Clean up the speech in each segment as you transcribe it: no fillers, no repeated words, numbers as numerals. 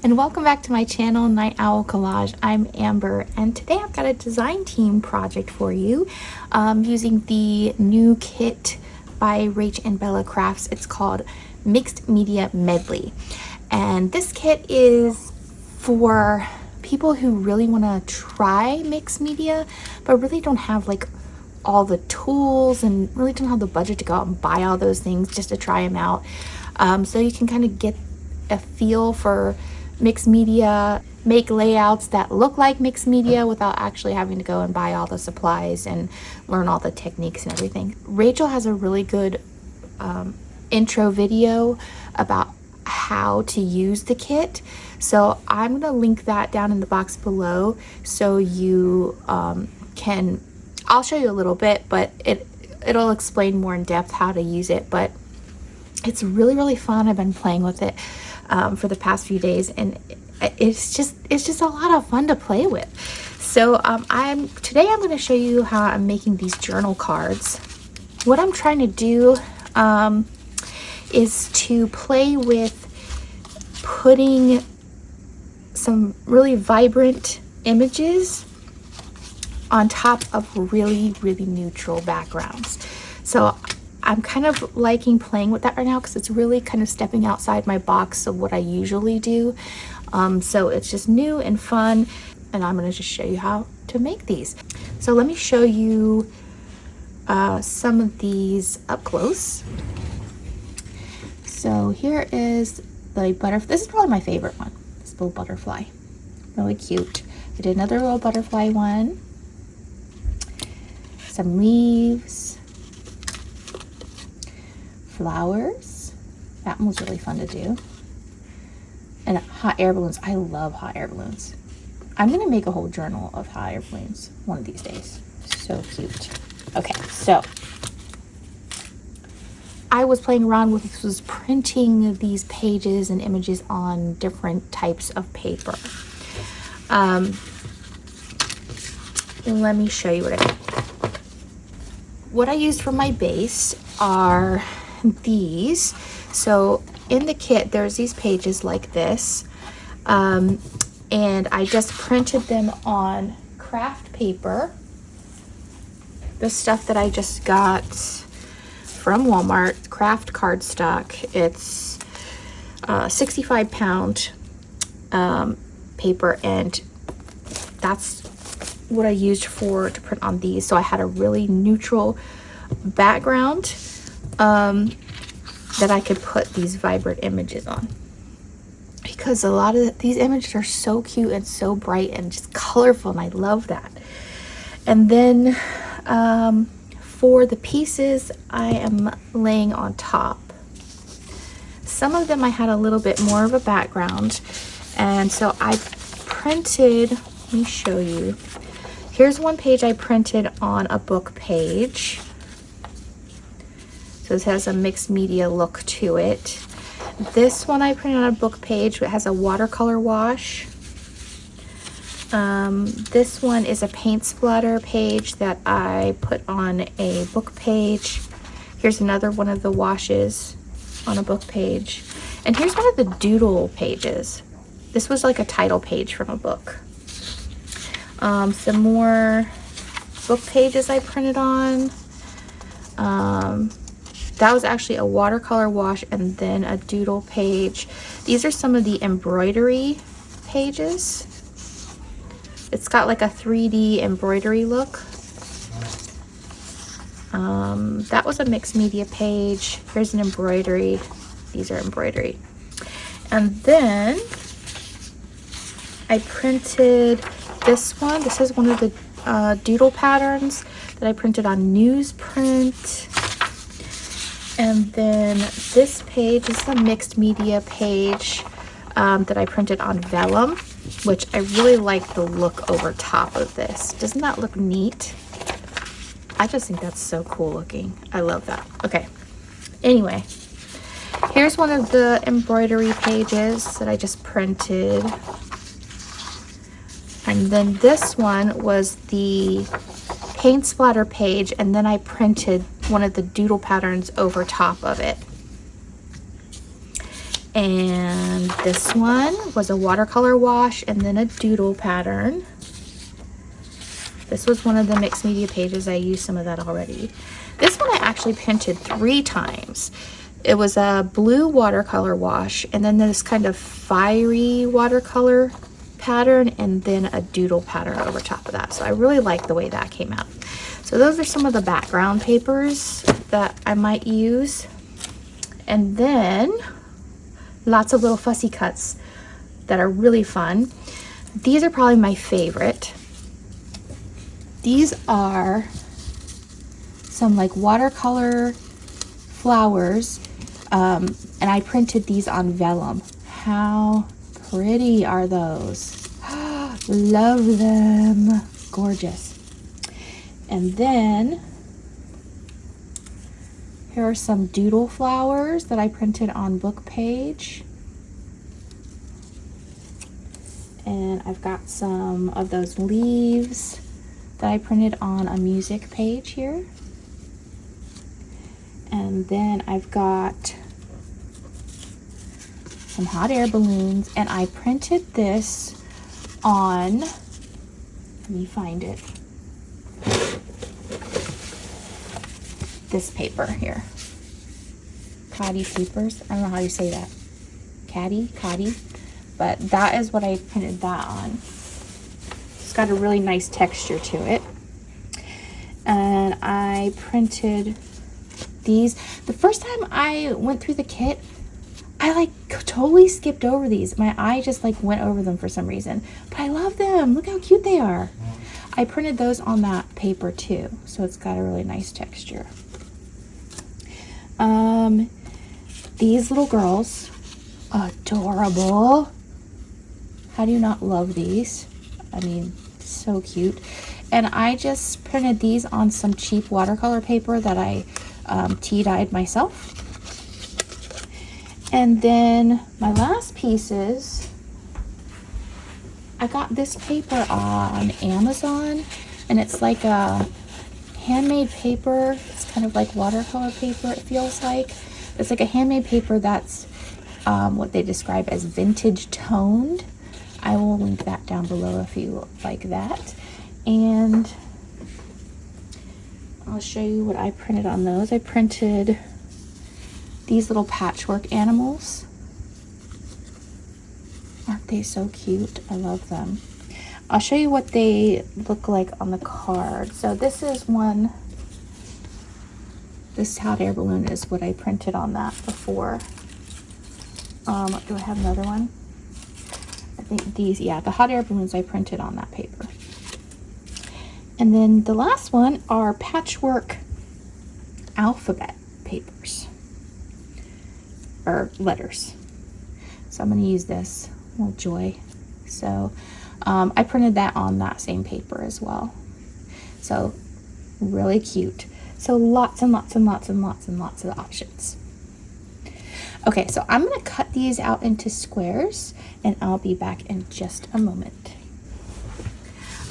and welcome back to my channel, Night Owl Collage. I'm Amber, and today I've got a design team project for you using the new kit by Rach and Bella Crafts. It's called Mixed Media Medley, and this kit is for people who really want to try mixed media but really don't have like all the tools and really don't have the budget to go out and buy all those things just to try them out. So you can kind of get a feel for mixed media, make layouts that look like mixed media without actually having to go and buy all the supplies and learn all the techniques and everything. Rachel has a really good intro video about how to use the kit, so I'm gonna link that down in the box below so you can, I'll show you a little bit, but it'll explain more in depth how to use it. But it's really fun. I've been playing with it for the past few days, and it's just a lot of fun to play with. So today I'm going to show you how I'm making these journal cards. What I'm trying to do is to play with putting some really vibrant images on top of really neutral backgrounds. So I'm kind of liking playing with that right now because it's really kind of stepping outside my box of what I usually do. So it's just new and fun, and I'm going to just show you how to make these. So let me show you some of these up close. So here is the butterfly. This is probably my favorite one, this little butterfly. Really cute. I did another little butterfly one. Some leaves, flowers. That one was really fun to do. And hot air balloons. I love hot air balloons. I'm gonna make a whole journal of hot air balloons one of these days. So cute. Okay, so I was playing around with this, was printing these pages and images on different types of paper. Let me show you what I did. What I used for my base are these. So in the kit there's these pages like this, and I just printed them on Kraft paper, the stuff that I just got from Walmart, Kraft cardstock. It's 65-pound paper, and that's what I used to print on these. So I had a really neutral background that I could put these vibrant images on, because a lot of these images are so cute and so bright and just colorful, and I love that. And then for the pieces I am laying on top, some of them I had a little bit more of a background, and so I printed, let me show you. Here's one page I printed on a book page. So this has a mixed media look to it. This one I printed on a book page. It has a watercolor wash. This one is a paint splatter page that I put on a book page. Here's another one of the washes on a book page. And here's one of the doodle pages. This was like a title page from a book. Some more book pages I printed on. That was actually a watercolor wash and then a doodle page. These are some of the embroidery pages. It's got like a 3D embroidery look. That was a mixed media page. Here's an embroidery. These are embroidery. And then I printed this one. This is one of the doodle patterns that I printed on newsprint. And then this page is a mixed media page that I printed on Vellum, which I really like the look over top of this. Doesn't that look neat? I just think that's so cool looking. I love that. Okay, anyway, here's one of the embroidery pages that I just printed. And then this one was the paint splatter page, and then I printed one of the doodle patterns over top of it. And this one was a watercolor wash and then a doodle pattern. This was one of the mixed media pages. I used some of that already. This one I actually printed 3 times. It was a blue watercolor wash and then this kind of fiery watercolor pattern and then a doodle pattern over top of that. So I really like the way that came out. So those are some of the background papers that I might use. And then lots of little fussy cuts that are really fun. These are probably my favorite. These are some like watercolor flowers, and I printed these on vellum. How pretty are those? Love them. Gorgeous. And then here are some doodle flowers that I printed on book page. And I've got some of those leaves that I printed on a music page here. And then I've got some hot air balloons, and I printed this on, let me find it, this paper here. Caddy papers. I don't know how you say that. Caddy? But that is what I printed that on. It's got a really nice texture to it. And I printed these. The first time I went through the kit, I like totally skipped over these. My eye just like went over them for some reason. But I love them. Look how cute they are. I printed those on that paper too. So it's got a really nice texture. These little girls, adorable. How do you not love these? I mean, so cute. And I just printed these on some cheap watercolor paper that I tea dyed myself. And then my last pieces, I got this paper on Amazon, and it's like a handmade paper. It's kind of like watercolor paper, it feels like. It's like a handmade paper that's what they describe as vintage toned. I will link that down below if you like that. And I'll show you what I printed on those. I printed these little patchwork animals. Aren't they so cute? I love them. I'll show you what they look like on the card. So this is one. This hot air balloon is what I printed on that before. Do I have another one? I think these, yeah, the hot air balloons I printed on that paper. And then the last one are patchwork alphabet papers, or letters. So I'm going to use this, oh joy. So I printed that on that same paper as well. So really cute. So lots and lots and lots and lots and lots of options. Okay, so I'm going to cut these out into squares, and I'll be back in just a moment.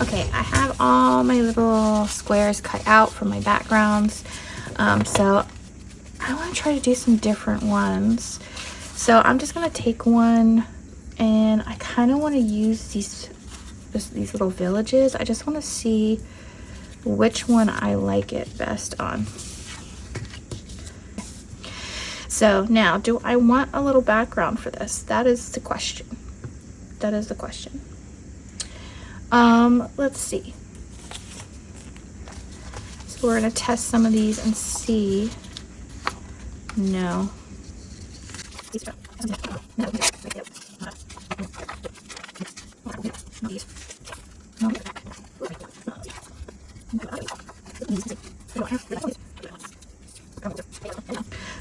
Okay, I have all my little squares cut out for my backgrounds. So I want to try to do some different ones. So I'm just going to take one, and I kind of want to use these little villages. I just want to see which one I like it best on. So now, do I want a little background for this? That is the question. That is the question. Let's see. So we're gonna test some of these and see. No.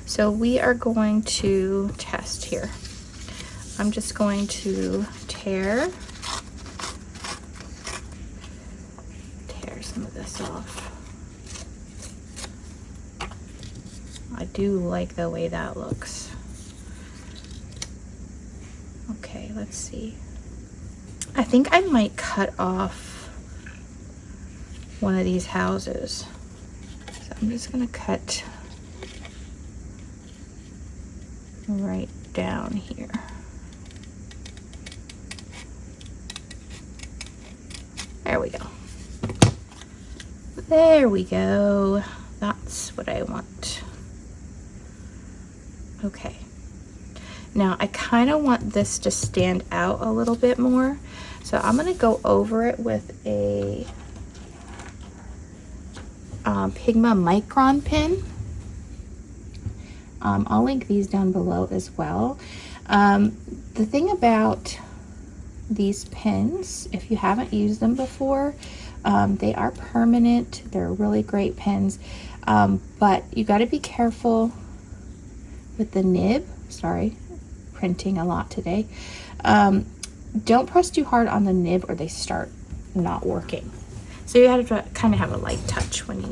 So we are going to test here. I'm just going to tear some of this off. I do like the way that looks. Okay, let's see. I think I might cut off one of these houses. So I'm just gonna cut right down here. There we go. There we go. That's what I want. Okay. Now I kind of want this to stand out a little bit more. So I'm going to go over it with a Pigma Micron pen. I'll link these down below as well. The thing about these pens, if you haven't used them before, they are permanent. They're really great pens, but you got to be careful with the nib. Sorry, printing a lot today. Don't press too hard on the nib or they start not working. So you have to kind of have a light touch when you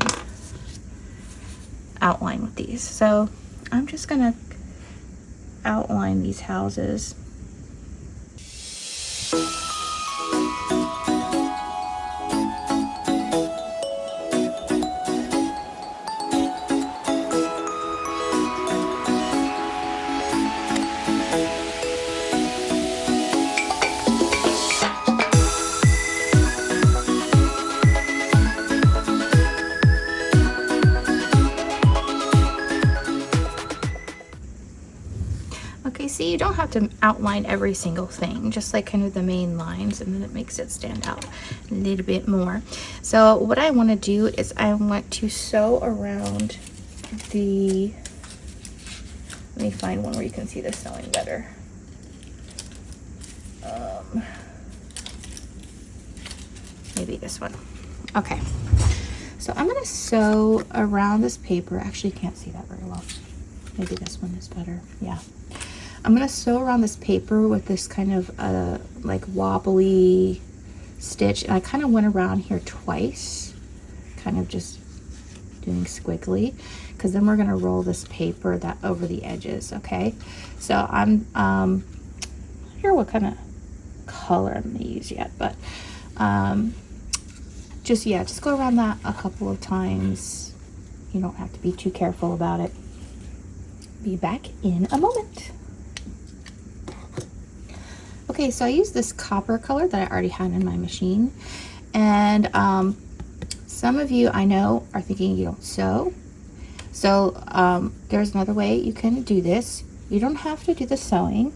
outline with these. So I'm just gonna outline these houses. Okay, see, you don't have to outline every single thing, just like kind of the main lines, and then it makes it stand out a little bit more. So what I want to do is I want to sew around the, let me find one where you can see the sewing better. Maybe this one. Okay, so I'm going to sew around this paper. Actually, you can't see that very well. Maybe this one is better. Yeah. I'm going to sew around this paper with this kind of like wobbly stitch. And I kind of went around here twice, kind of just doing squiggly, because then we're going to roll this paper that over the edges. Okay, so I'm not sure what kind of color I'm going to use yet, but just go around that a couple of times. You don't have to be too careful about it. Be back in a moment. Okay, so I used this copper color that I already had in my machine, and some of you I know are thinking you don't sew. So there's another way you can do this. You don't have to do the sewing.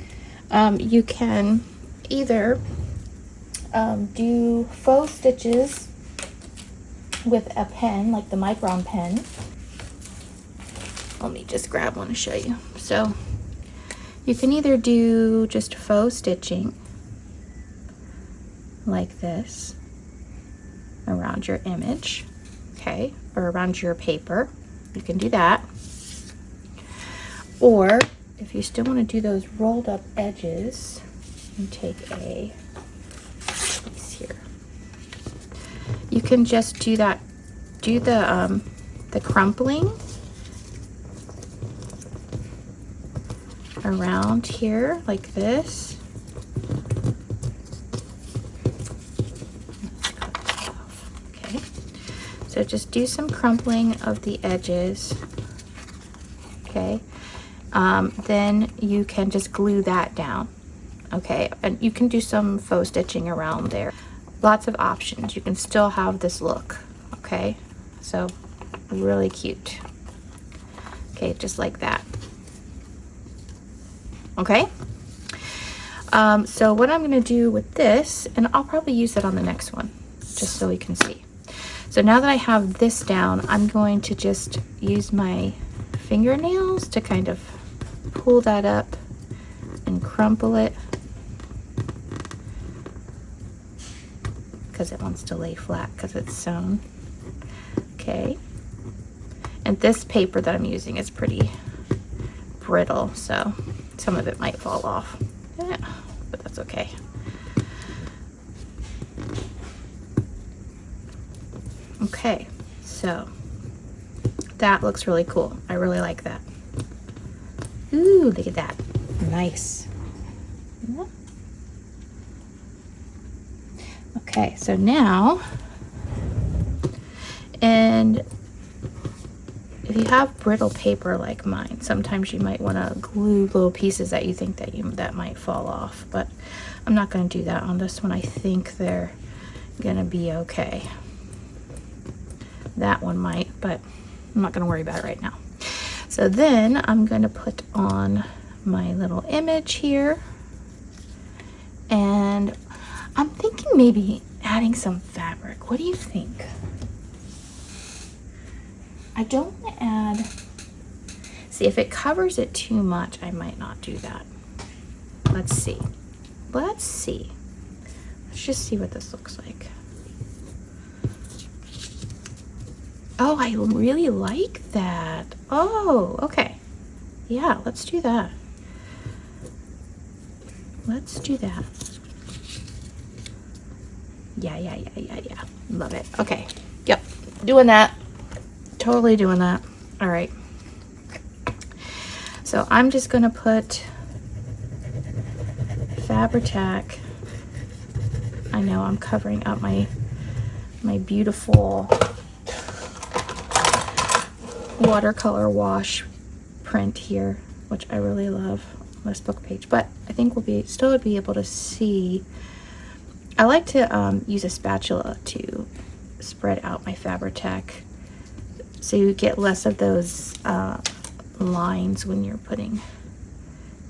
You can either do faux stitches with a pen, like the Micron pen. Let me just grab one to show you. So you can either do just faux stitching like this around your image, okay, or around your paper. You can do that. Or if you still want to do those rolled up edges, you take a piece here. You can just do that, do the crumpling around here like this. Okay, so just do some crumpling of the edges. Okay, then you can just glue that down. Okay, and you can do some faux stitching around there. Lots of options. You can still have this look. Okay, so really cute. Okay, just like that. Okay, so what I'm going to do with this, and I'll probably use it on the next one just so we can see. So now that I have this down, I'm going to just use my fingernails to kind of pull that up and crumple it because it wants to lay flat because it's sewn. Okay, and this paper that I'm using is pretty brittle, so some of it might fall off. Yeah, but that's okay. Okay, so that looks really cool. I really like that. Ooh, look at that. Nice. Yeah. Okay, so now, and if you have brittle paper like mine, sometimes you might want to glue little pieces that you think that might fall off, but I'm not going to do that on this one. I think they're going to be okay. That one might, but I'm not going to worry about it right now. So then I'm going to put on my little image here, and I'm thinking maybe adding some fabric. What do you think? I don't want to add, see, if it covers it too much, I might not do that. Let's see. Let's see. Let's just see what this looks like. Oh, I really like that. Oh, okay. Yeah, let's do that. Let's do that. Yeah. Love it. Okay. Yep. Doing that. Totally doing that. All right. So I'm just going to put Fabri-Tac. I know I'm covering up my beautiful watercolor wash print here, which I really love on this book page, but I think we'll still be able to see. I like to use a spatula to spread out my Fabri-Tac so you get less of those lines when you're putting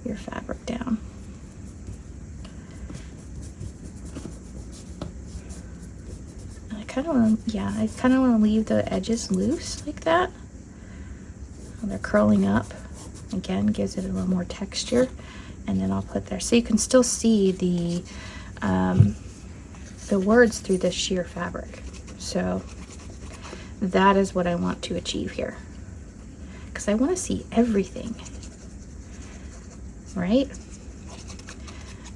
your fabric down. I kind of want to leave the edges loose like that. They're curling up. Again, gives it a little more texture. And then I'll put there, so you can still see the words through the sheer fabric. So that is what I want to achieve here, because I want to see everything, right?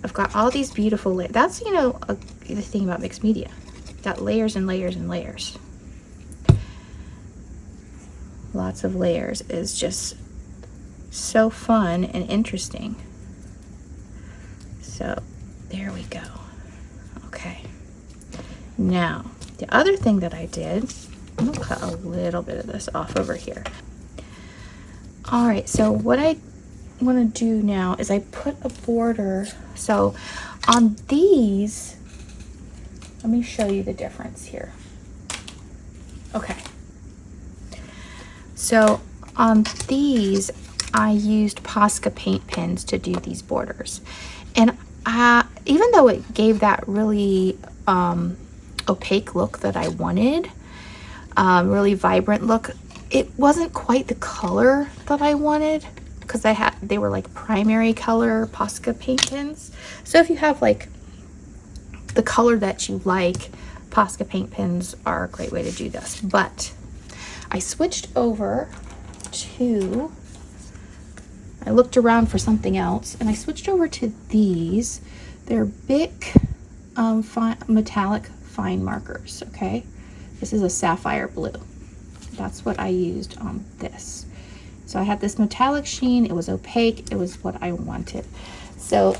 I've got all these beautiful layers. That's, you know, the thing about mixed media. Got layers and layers and layers. Lots of layers is just so fun and interesting. So there we go. Okay. Now, the other thing that I did, I'm gonna cut a little bit of this off over here. All right, so what I want to do now is I put a border. So on these, let me show you the difference here. Okay. So on these, I used Posca paint pens to do these borders. And even though it gave that really opaque look that I wanted, really vibrant look, it wasn't quite the color that I wanted, because they were like primary color Posca paint pens. So if you have like the color that you like, Posca paint pens are a great way to do this. But I switched over to, I looked around for something else, and I switched over to these. They're Bic metallic fine markers, okay? This is a sapphire blue. That's what I used on this. So I had this metallic sheen, it was opaque, it was what I wanted. So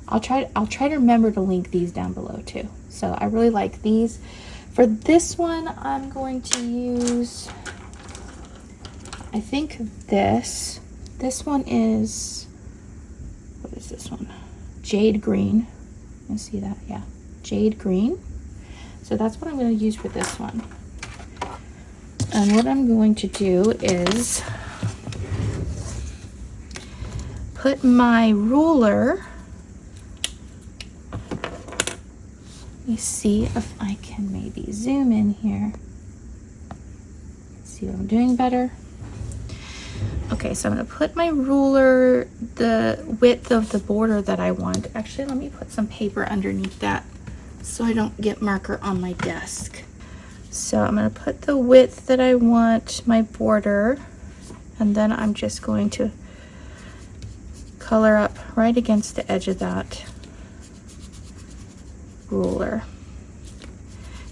I'll try to remember to link these down below too. So I really like these. For this one, I'm going to use, I think this one is, what is this one? Jade green. You see that? Yeah, jade green. So that's what I'm going to use for this one. And what I'm going to do is put my ruler, let me see if I can maybe zoom in here. See what I'm doing better. Okay, so I'm going to put my ruler the width of the border that I want. Actually, let me put some paper underneath that so I don't get marker on my desk. So I'm going to put the width that I want my border, and then I'm just going to color up right against the edge of that ruler.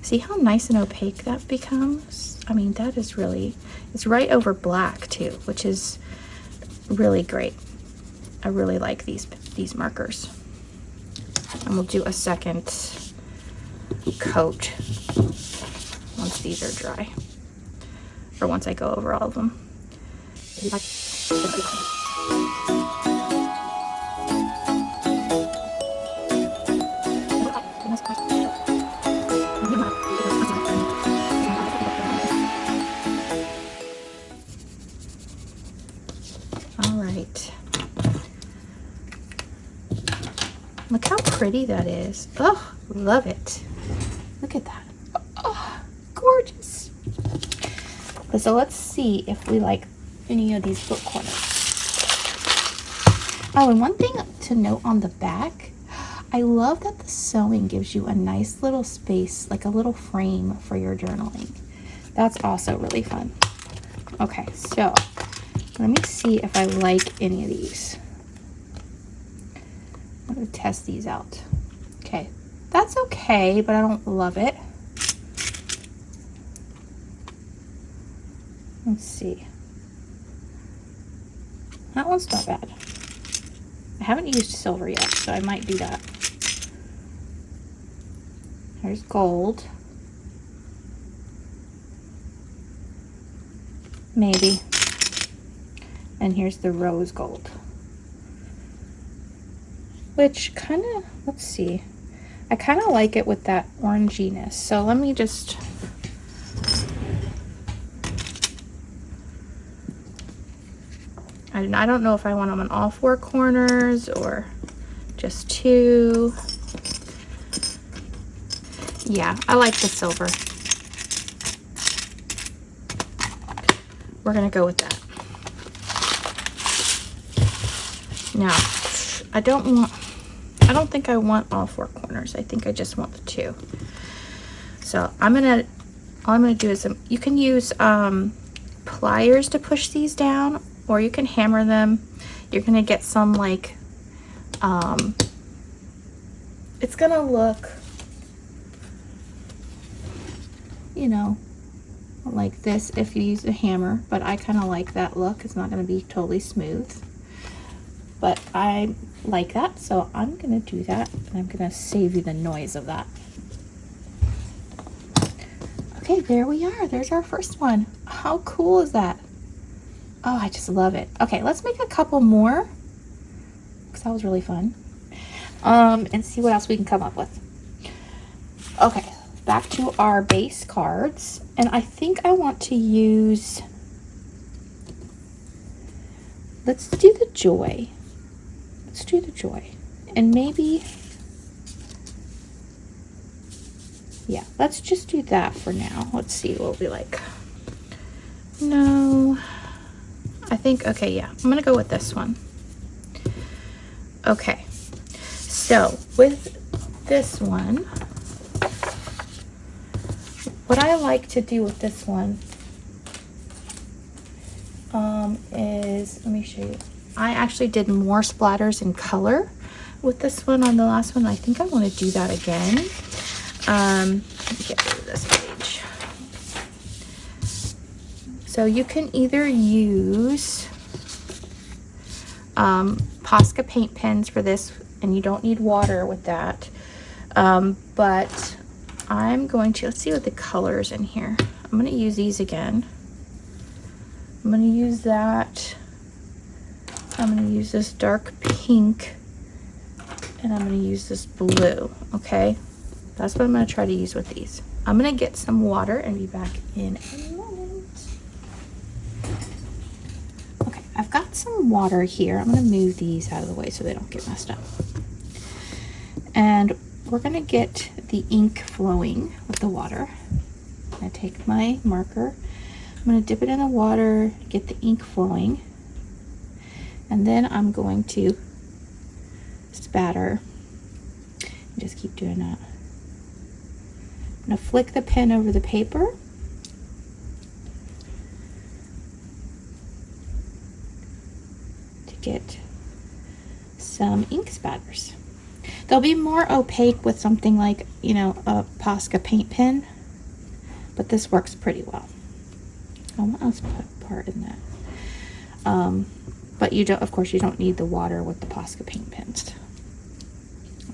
See how nice and opaque that becomes? I mean, that is really, it's right over black too, which is really great. I really like these markers. And we'll do a second coat once these are dry. or once I go over all of them. All right. Look how pretty that is. Oh, love it. Look at that. Oh, gorgeous. So let's see if we like any of these book corners. Oh, and one thing to note on the back, I love that the sewing gives you a nice little space, like a little frame for your journaling. That's also really fun. Okay, so let me see if I like any of these. I'm gonna test these out. Okay, that's okay, but I don't love it. Let's see. That one's not bad. I haven't used silver yet, so I might do that. There's gold. Maybe. And here's the rose gold. Which kind of, let's see. I kind of like it with that oranginess. So let me just... I don't know if I want them on all four corners or just two. Yeah, I like the silver. We're gonna go with that. Now, I don't think I want all four corners. I think I just want the two. So all I'm gonna do is, you can use pliers to push these down, or you can hammer them. You're gonna get some like, it's gonna look, you know, like this if you use a hammer, but I kind of like that look. It's not gonna be totally smooth, but I like that, so I'm gonna do that, and I'm gonna save you the noise of that. Okay, there we are. There's our first one. How cool is that? Oh, I just love it. Okay, let's make a couple more, because that was really fun. And see what else we can come up with. Okay, back to our base cards. And I think I want to use, let's do the joy. Let's do the joy. And maybe, yeah, let's just do that for now. Let's see what we like. No, I think, okay, yeah, I'm gonna go with this one. Okay, so with this one, what I like to do with this one is, let me show you. I actually did more splatters in color with this one on the last one. I think I want to do that again. Let me get rid of this page. So you can either use Posca paint pens for this, and you don't need water with that. But I'm going to, let's see what the colors in here. I'm going to use these again. I'm going to use that. I'm going to use this dark pink, and I'm going to use this blue. Okay, that's what I'm going to try to use with these. I'm going to get some water and be back in a moment. Okay, I've got some water here. I'm going to move these out of the way so they don't get messed up. And we're going to get the ink flowing with the water. I'm going to take my marker. I'm going to dip it in the water, get the ink flowing. And then I'm going to spatter. Just keep doing that. I'm going to flick the pen over the paper. To get some ink spatters. They'll be more opaque with something like, you know, a Posca paint pen, but this works pretty well. I want us to put part in that. But you don't, of course, you don't need the water with the Posca paint pens.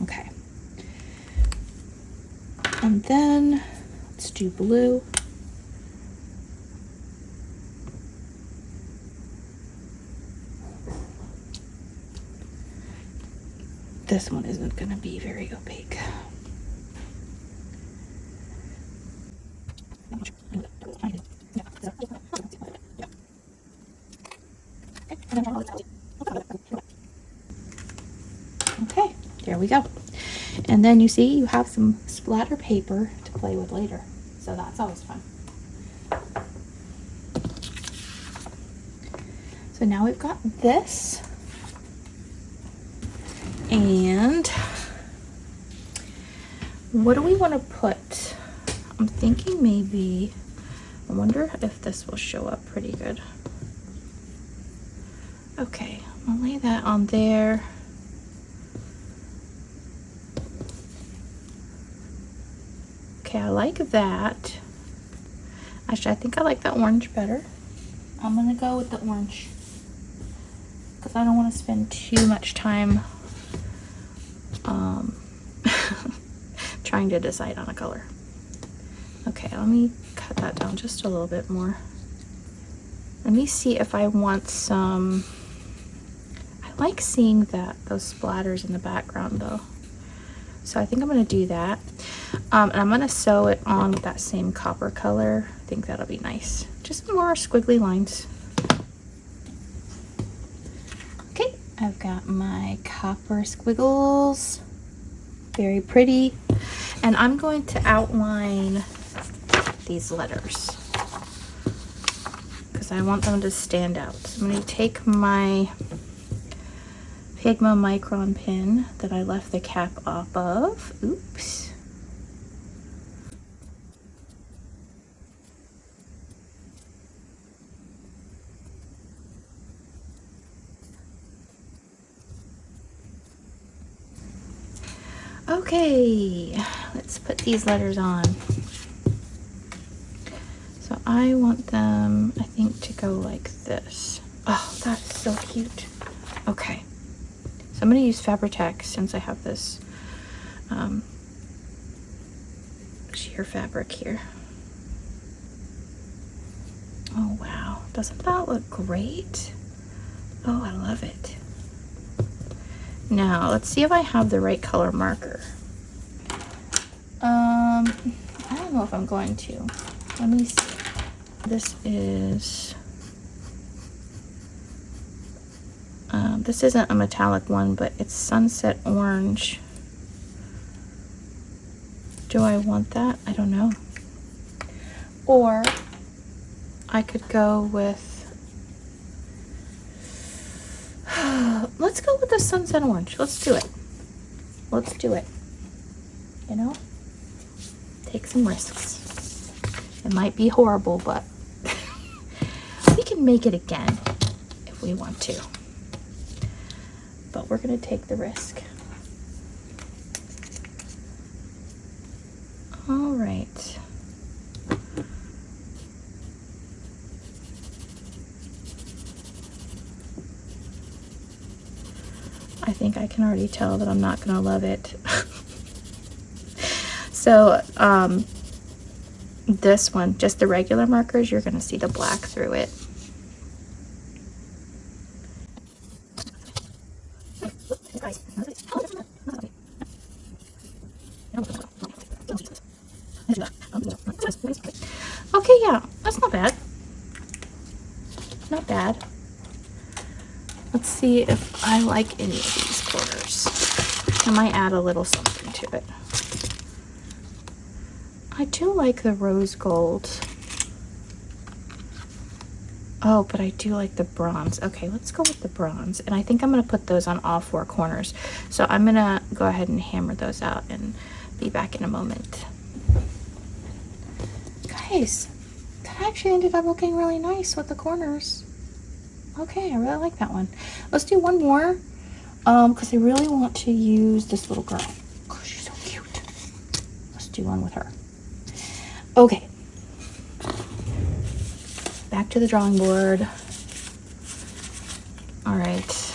Okay. And then let's do blue. this one isn't going to be very opaque. Okay, there we go. And then you see you have some splatter paper to play with later. So that's always fun. So now we've got this. And what do we want to put? I'm thinking maybe, I wonder if this will show up pretty good. Okay, I'll lay that on there. Okay, I like that. Actually, I think I like the orange better. I'm gonna go with the orange because I don't want to spend too much time trying to decide on a color. Okay, let me cut that down just a little bit more. Let me see if I want some, I like seeing those splatters in the background though. So I think I'm gonna do that. And I'm gonna sew it on with that same copper color. I think that'll be nice. Just more squiggly lines. Okay, I've got my copper squiggles. Very pretty. And I'm going to outline these letters because I want them to stand out. So I'm going to take my Pigma Micron Pen that I left the cap off of. Oops. Okay, let's put these letters on. So I want them, I think, to go like this. Oh, that's so cute. Okay, so I'm going to use Fabri-Tac since I have this sheer fabric here. Oh wow, doesn't that look great? Oh, I love it. Now, let's see if I have the right color marker. I don't know if I'm going to. Let me see. This isn't a metallic one, but it's Sunset Orange. Do I want that? I don't know. Or I could go with, let's go with the Sunset Orange. Let's do it. Let's do it. You know? Take some risks. It might be horrible, but we can make it again if we want to. But we're going to take the risk. All right. I think I can already tell that I'm not going to love it. So, this one, just the regular markers, you're going to see the black through it. Okay, yeah, that's not bad. Not bad. Let's see if I like any of these corners. I might add a little something to it. I do like the rose gold. Oh, but I do like the bronze. Okay, let's go with the bronze. And I think I'm going to put those on all four corners. So I'm going to go ahead and hammer those out and be back in a moment. Guys, that actually ended up looking really nice with the corners. Okay, I really like that one. Let's do one more because I really want to use this little girl. Oh, she's so cute. Let's do one with her. Okay. Back to the drawing board. All right.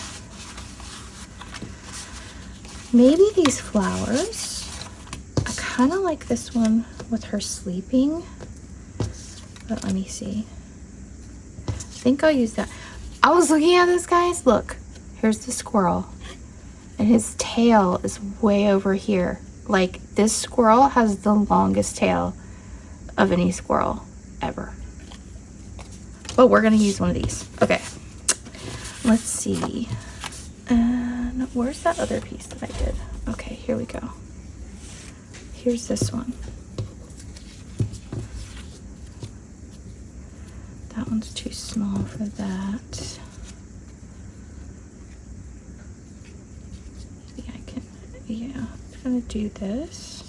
Maybe these flowers. I kind of like this one with her sleeping. But let me see. I think I'll use that. I was looking at this, guys. Look, here's the squirrel. and his tail is way over here. Like, this squirrel has the longest tail of any squirrel ever. But we're gonna use one of these. Okay, let's see. And where's that other piece that I did? Okay, here we go. Here's this one. That one's too small for that. Maybe I can, yeah, I'm gonna do this.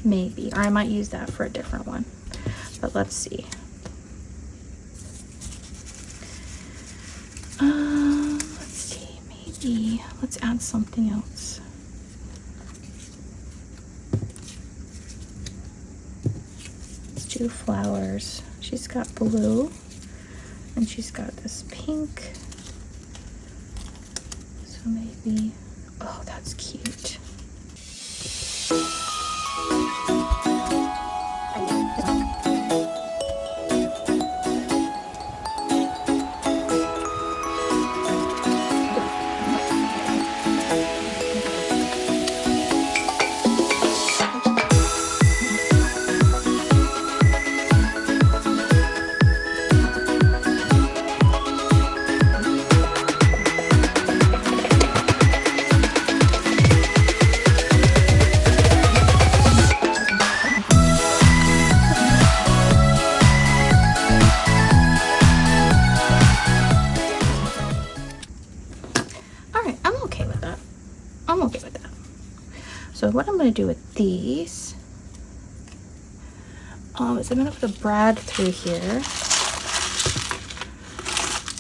Maybe, or I might use that for a different one. But let's see. Let's see, maybe let's add something else. Let's do flowers. She's got blue and she's got this pink. So maybe, oh, that's cute. So what I'm going to do with these is I'm going to put a brad through here,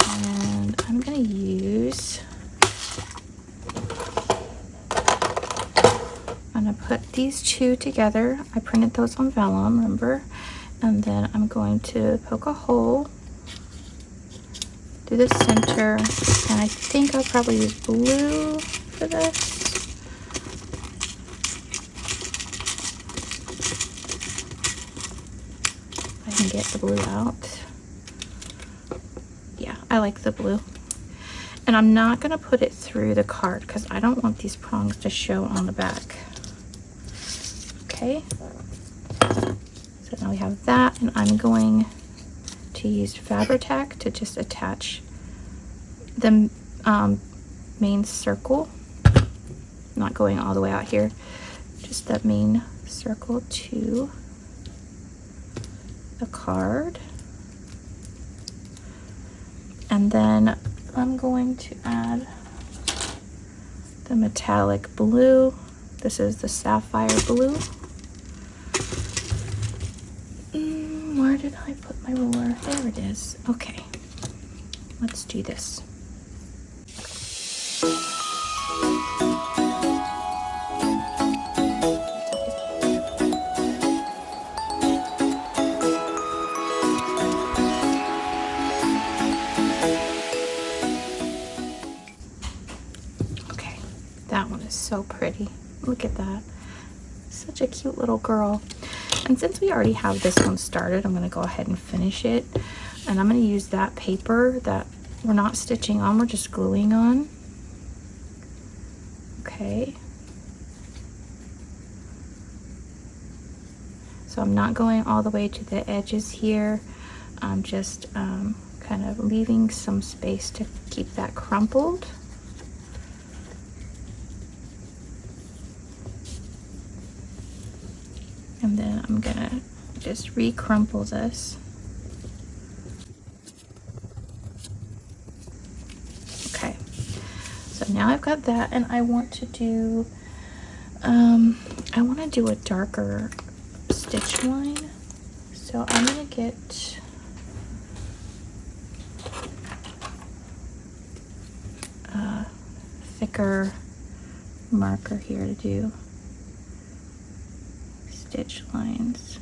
and I'm going to use, I'm going to put these two together. I printed those on Vellum, remember? And then I'm going to poke a hole through the center, and I think I'll probably use blue for this. Get the blue out. Yeah, I like the blue. And I'm not going to put it through the card because I don't want these prongs to show on the back. Okay. So now we have that, and I'm going to use Fabri-Tac to just attach the main circle. Not going all the way out here. Just that main circle to the card. And then I'm going to add the metallic blue. This is the sapphire blue. Where did I put my ruler? There it is. Okay, let's do this. So pretty. Look at that. Such a cute little girl. And since we already have this one started, I'm going to go ahead and finish it. And I'm going to use that paper that we're not stitching on, we're just gluing on. Okay. So I'm not going all the way to the edges here. I'm just kind of leaving some space to keep that crumpled. And then I'm gonna just re-crumple this. Okay, so now I've got that, and I want to do, a darker stitch line. So I'm gonna get a thicker marker here to do stitch lines.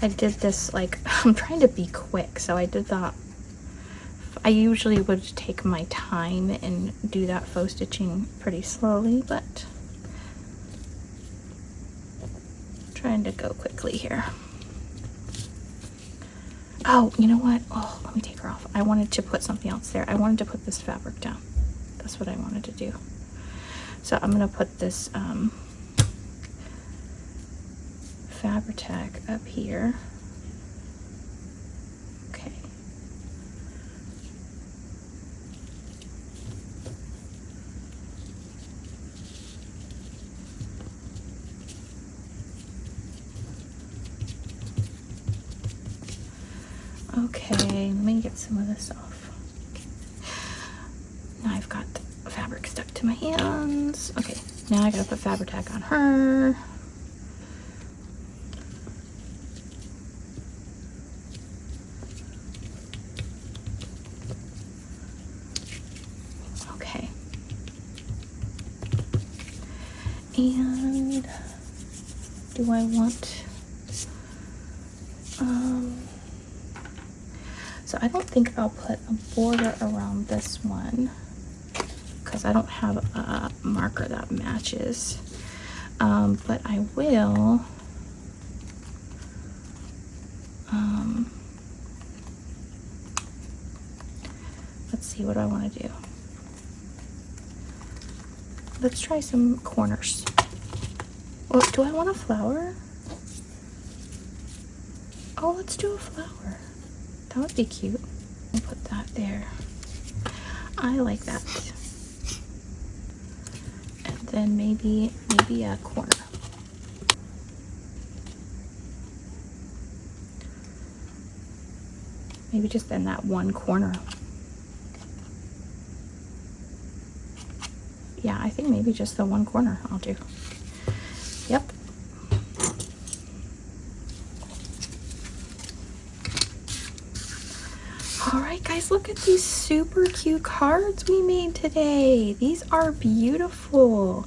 I did this like, I'm trying to be quick, so I did that. I usually would take my time and do that faux stitching pretty slowly, but I'm trying to go quickly here. Oh, you know what? Oh, let me take her off. I wanted to put something else there. I wanted to put this fabric down. That's what I wanted to do. So I'm gonna put this Fabri-Tac up here. Okay. Okay, let me get some of this off. Okay. Now I've got fabric stuck to my hands. Okay, now I gotta put Fabri-Tac on her. Okay. And do I want, so I don't think I'll put a border around this one because I don't have a marker that matches, but I will, let's see, what do I want to do? Let's try some corners. Well, do I want a flower? Oh, let's do a flower. That would be cute. I'll put that there. I like that. And then maybe a corner. Maybe just in that one corner. Yeah, I think maybe just the one corner I'll do. Yep. All right, guys, look at these super cute cards we made today. These are beautiful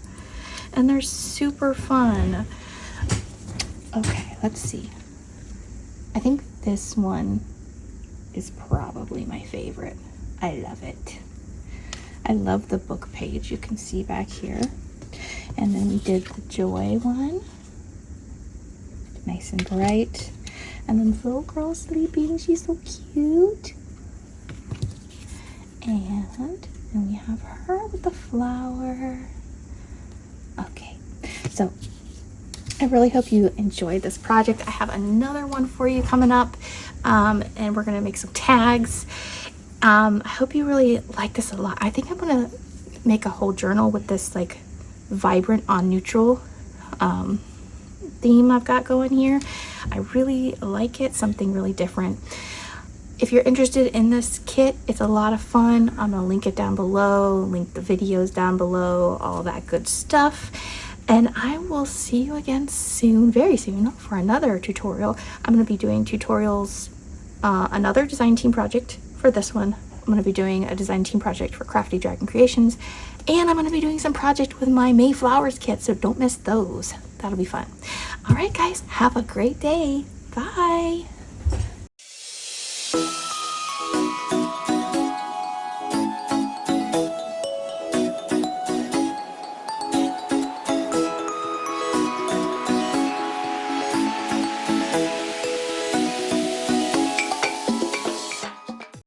and they're super fun. Okay, let's see. I think this one is probably my favorite. I love it. I love the book page you can see back here. And then we did the joy one. Nice and bright. And then this little girl sleeping. She's so cute. And then we have her with the flower. Okay, so I really hope you enjoyed this project. I have another one for you coming up, and we're gonna make some tags. I hope you really like this a lot. I think I'm gonna make a whole journal with this like vibrant on neutral theme I've got going here. I really like it, something really different. If you're interested in this kit, it's a lot of fun. I'm gonna link it down below, link the videos down below, all that good stuff. And I will see you again soon, very soon, for another tutorial. I'm gonna be doing tutorials, another design team project for this one. I'm gonna be doing a design team project for Crafty Dragon Creations. And I'm gonna be doing some project with my May Flowers kit, so don't miss those. That'll be fun. All right, guys, have a great day. Bye.